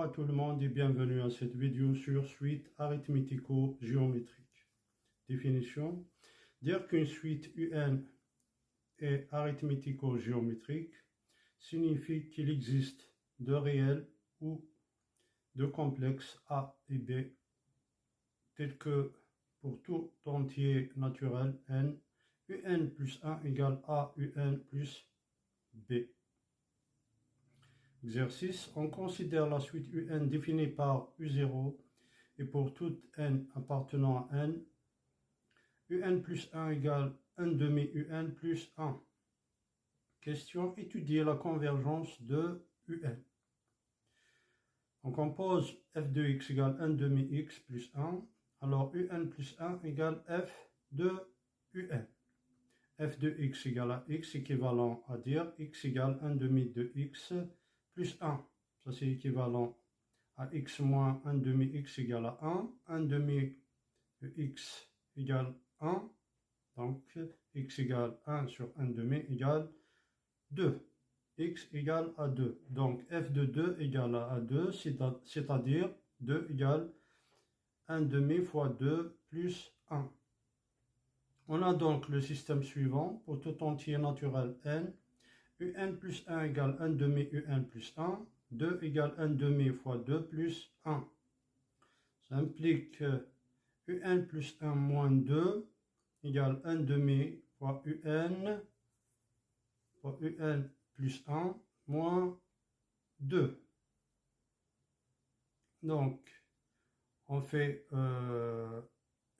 à tout le monde et bienvenue à cette vidéo sur suite arithmético-géométrique. Définition. Dire qu'une suite UN est arithmético-géométrique signifie qu'il existe de réels ou de complexes A et B, tels que pour tout entier naturel n, UN plus 1 égale A UN plus B. Exercice. On considère la suite UN définie par U0 et pour tout n appartenant à n, UN plus 1 égale 1 demi UN plus 1. Question. Étudier la convergence de UN. Donc on pose f de x égale 1 demi x plus 1. Alors UN plus 1 égale f de UN. F de x égale à x équivalent à dire x égale 1 demi de x plus 1. Ça c'est équivalent à x moins 1 demi x égale à 1. 1 demi de x égale 1. Donc x égale 1 sur 1 demi égale 2. X égale à 2. Donc f de 2 égale à 2, c'est-à-dire 2 égale 1 demi fois 2 plus 1. On a donc le système suivant pour tout entier naturel n. UN plus 1 égale 1 demi UN plus 1. 2 égale 1 demi fois 2 plus 1. Ça implique UN plus 1 moins 2 égale 1 demi fois UN plus 1 moins 2. Donc, on fait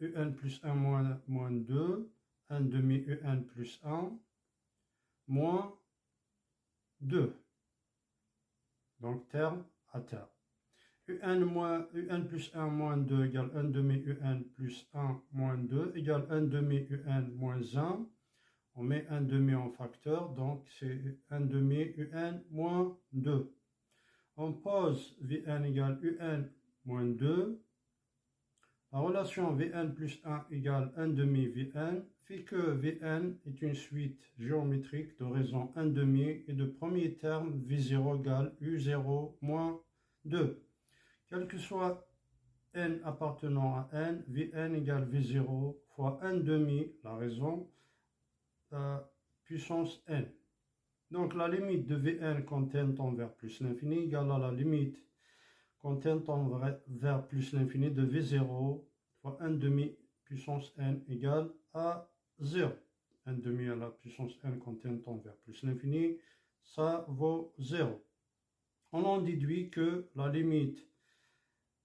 UN plus 1 moins 2, 1 demi UN plus 1, moins 2. Donc, terme à terme. UN plus 1 moins 2 égale 1 demi UN plus 1 moins 2 égale 1 demi UN moins 1. On met 1 demi en facteur, donc c'est 1 demi UN moins 2. On pose Vn égale UN moins 2. La relation Vn plus 1 égale 1 demi Vn fait que Vn est une suite géométrique de raison 1 demi et de premier terme V0 égale U0 moins 2. Quel que soit n appartenant à n, Vn égale V0 fois 1 demi, la raison, puissance n. Donc la limite de Vn quand n tend vers plus l'infini égale à la limite quand n tend vers plus l'infini de V0 fois 1 demi puissance n égale à 0. 1 demi à la puissance n quand n tend vers plus l'infini, ça vaut 0. On en déduit que la limite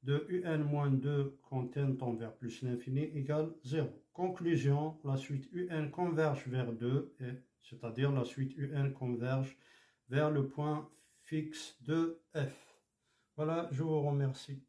de UN-2 quand n tend vers plus l'infini égale 0. Conclusion, la suite UN converge vers 2, c'est-à-dire la suite UN converge vers le point fixe de f. Voilà, je vous remercie.